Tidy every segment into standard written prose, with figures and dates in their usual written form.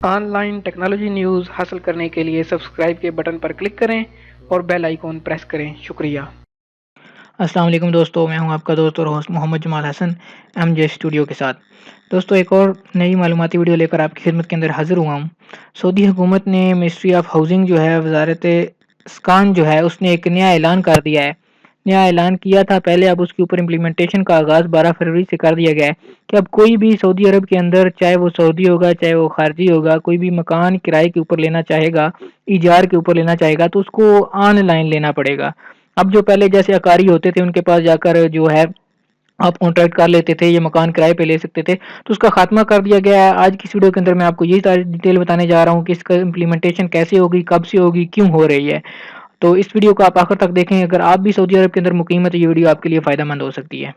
On line technology news حاصل کرنے کے لیے سبسکرائب کے بٹن پر کلک کریں اور بیل آئیکن پریس کریں. شکریہ. السلام علیکم دوستو، میں ہوں آپ کا دوست اور ہوسٹ محمد جمال حسن ایم جے اسٹوڈیو کے ساتھ. دوستو ایک اور نئی معلوماتی ویڈیو لے کر آپ کی خدمت کے اندر حاضر ہوا ہوں. سعودی حکومت نے منسٹری آف ہاؤسنگ جو ہے، وزارت اسکان جو ہے، اس نے ایک نیا اعلان کر دیا ہے. نیا اعلان کیا تھا پہلے، اب اس کے اوپر امپلیمنٹیشن کا آغاز 12 فروری سے کر دیا گیا ہے کہ اب کوئی بھی سعودی عرب کے اندر، چاہے وہ سعودی ہوگا چاہے وہ خارجی ہوگا، کوئی بھی مکان کرائے کے اوپر لینا چاہے گا، ایجار کے اوپر لینا چاہے گا، تو اس کو آن لائن لینا پڑے گا. اب جو پہلے جیسے اکاری ہوتے تھے ان کے پاس جا کر جو ہے آپ کانٹریکٹ کر لیتے تھے، یہ مکان کرائے پہ لے سکتے تھے، تو اس کا خاتمہ کر دیا گیا ہے. آج کی ویڈیو کے اندر میں آپ کو یہی ساری ڈیٹیل بتانے جا رہا ہوں کہ اس کا امپلیمنٹیشن کیسے ہوگی، کب سے ہوگی، کیوں ہو رہی ہے. تو اس ویڈیو کو آپ آخر تک دیکھیں. اگر آپ بھی سعودی عرب کے اندر مقیم ہیں تو یہ ویڈیو آپ کے لیے فائدہ مند ہو سکتی ہے.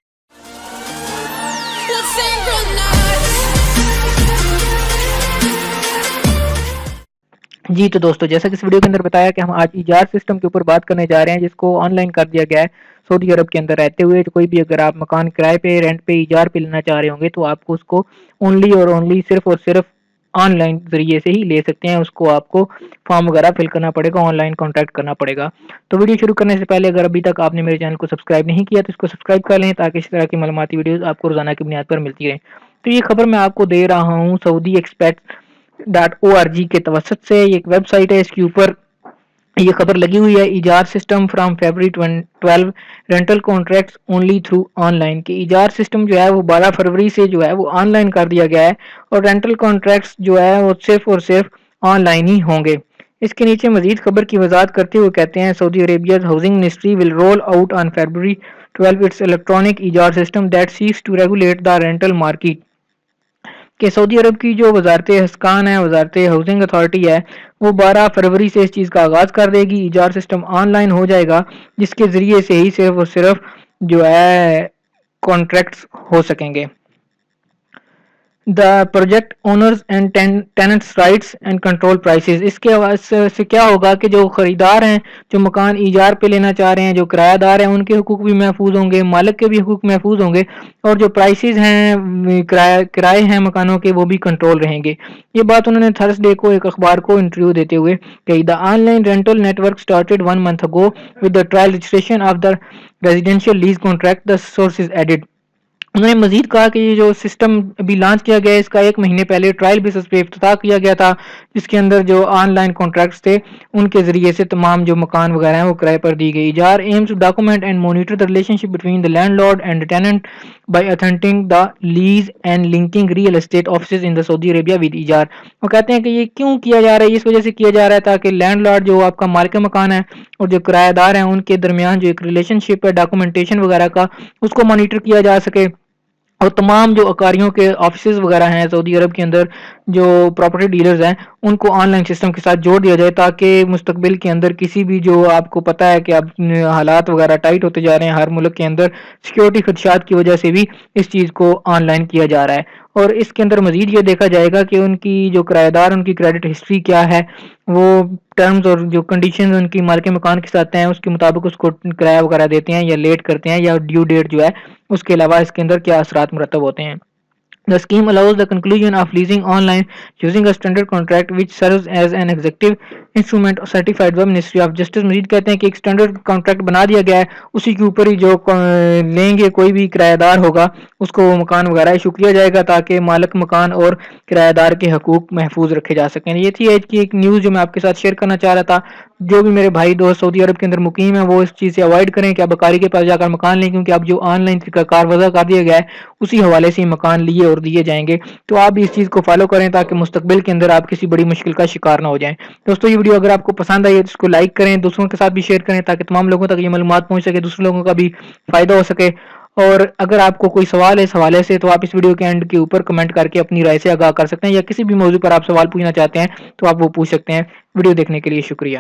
جی تو دوستو، جیسا کہ اس ویڈیو کے اندر بتایا کہ ہم آج ایجار سسٹم کے اوپر بات کرنے جا رہے ہیں، جس کو آن لائن کر دیا گیا ہے. سعودی عرب کے اندر رہتے ہوئے کوئی بھی اگر آپ مکان کرائے پہ، رینٹ پہ، ایجار پہ لینا چاہ رہے ہوں گے تو آپ کو اس کو اونلی اور اونلی صرف اور صرف آن لائن ذریعے سے ہی لے سکتے ہیں. اس کو آپ کو فارم وغیرہ فل کرنا پڑے گا، آن لائن کانٹیکٹ کرنا پڑے گا. تو ویڈیو شروع کرنے سے پہلے اگر ابھی تک آپ نے میرے چینل کو سبسکرائب نہیں کیا تو اس کو سبسکرائب کر لیں تاکہ اس طرح کی معلوماتی ویڈیوز آپ کو روزانہ کی بنیاد پر ملتی رہیں. تو یہ خبر میں آپ کو دے رہا ہوں سعودی ایکسپیکٹ.org کے توسط سے. یہ ایک ویب سائٹ ہے، اس کے اوپر یہ خبر لگی ہوئی ہے: Ejar system from February 12 rental contracts only through online. کہ ایجار سسٹم جو ہے وہ 12 فروری سے جو ہے وہ آن لائن کر دیا گیا ہے اور رینٹل کانٹریکٹس جو ہے وہ صرف اور صرف آن لائن ہی ہوں گے. اس کے نیچے مزید خبر کی وضاحت کرتے ہوئے کہتے ہیں: Saudi Arabia housing ministry will roll out on February 12 its electronic Ejar system that seeks to regulate the rental market. کہ سعودی عرب کی جو وزارت اسکان ہے، وزارت ہاؤسنگ اتھارٹی ہے، وہ 12 فروری سے اس چیز کا آغاز کر دے گی. ایجار سسٹم آن لائن ہو جائے گا، جس کے ذریعے سے ہی صرف اور صرف جو ہے کانٹریکٹس ہو سکیں گے. The project owners and tenants rights and control prices. اس کے سے کیا ہوگا کہ جو خریدار ہیں، جو مکان ایجار پہ لینا چاہ رہے ہیں، جو کرایہ دار ہیں، ان کے حقوق بھی محفوظ ہوں گے، مالک کے بھی حقوق محفوظ ہوں گے، اور جو پرائسز ہیں، کرائے ہیں مکانوں کے، وہ بھی کنٹرول رہیں گے. یہ بات انہوں نے تھرسڈے کو ایک اخبار کو انٹرویو دیتے ہوئے کہی. The online rental network started 1 month ago with the trial registration of the residential lease contract, the sources added. انہوں نے مزید کہا کہ یہ جو سسٹم ابھی لانچ کیا گیا ہے، اس کا 1 مہینے پہلے ٹرائل بیسس پہ افتتاح کیا گیا تھا، جس کے اندر جو آن لائن کانٹریکٹس تھے ان کے ذریعے سے تمام جو مکان وغیرہ ہیں وہ کرائے پر دی گئی. Ejar aims to document and monitor the relationship between the landlord and tenant by authenticating the lease and linking real estate offices in the Saudi Arabia with Ejar. وہ کہتے ہیں کہ یہ کیوں کیا جا رہا ہے؟ اس وجہ سے کیا جا رہا ہے تاکہ لینڈ لارڈ جو آپ کا مالک مکان ہے اور جو کرایہ دار ہیں ان کے درمیان جو ایک ریلیشن شپ ہے ڈاکومنٹیشن وغیرہ کا، اس کو مانیٹر کیا جا سکے. اور تمام جو اکاریوں کے آفیسز وغیرہ ہیں سعودی عرب کے اندر، جو پراپرٹی ڈیلرز ہیں، ان کو آن لائن سسٹم کے ساتھ جوڑ دیا جائے تاکہ مستقبل کے اندر کسی بھی، جو آپ کو پتہ ہے کہ اب حالات وغیرہ ٹائٹ ہوتے جا رہے ہیں ہر ملک کے اندر، سیکیورٹی خدشات کی وجہ سے بھی اس چیز کو آن لائن کیا جا رہا ہے. اور اس کے اندر مزید یہ دیکھا جائے گا کہ ان کی جو کرایہ دار، ان کی کریڈٹ ہسٹری کیا ہے، وہ ٹرمز اور جو کنڈیشنز ان کی مالک مکان کے ساتھ ہیں اس کے مطابق اس کو کرایہ وغیرہ دیتے ہیں یا لیٹ کرتے ہیں یا ڈیو ڈیٹ جو ہے اس کے علاوہ اس کے اندر کیا اثرات مرتب ہوتے ہیں. The scheme allows the conclusion of leasing online using a standard contract which serves as an executive instrument certified by Ministry of Justice. مزید کہتے ہیں کہ ایک اسٹینڈرڈ کانٹریکٹ بنا دیا گیا ہے، اسی کے اوپر ہی جو لیں گے کوئی بھی کرایہ دار ہوگا اس کو مکان وغیرہ ایشو کیا جائے گا تاکہ مالک مکان اور کرایہ دار کے حقوق محفوظ رکھے جا سکیں. یہ تھی آج کی ایک نیوز جو میں آپ کے ساتھ شیئر کرنا چاہ رہا تھا. جو بھی میرے بھائی دوست سعودی عرب کے اندر مقیم ہیں وہ اس چیز سے اوائڈ کریں کہ اب اکاری کے پاس جا کر مکان لیں، کیونکہ اب جو آن لائن طریقہ کار وضع کر دیا گیا ہے اسی حوالے سے مکان لیے اور دیے جائیں گے. تو آپ بھی اس چیز کو فالو کریں تاکہ مستقبل کے اندر آپ کسی بڑی مشکل کا شکار نہ ہو جائیں. دوستو، یہ ویڈیو اگر آپ کو پسند آئی ہے تو اس کو لائک کریں، دوسروں کے ساتھ بھی شیئر کریں تاکہ تمام لوگوں تک یہ معلومات پہنچ سکے، دوسرے لوگوں کا بھی فائدہ ہو سکے. اور اگر آپ کو کوئی سوال ہے اس حوالے سے تو آپ اس ویڈیو کے اینڈ کے اوپر کمنٹ کر کے اپنی رائے سے آگاہ کر سکتے ہیں، یا کسی بھی موضوع پر آپ سوال پوچھنا چاہتے ہیں تو آپ وہ پوچھ سکتے ہیں. ویڈیو دیکھنے کے لیے شکریہ.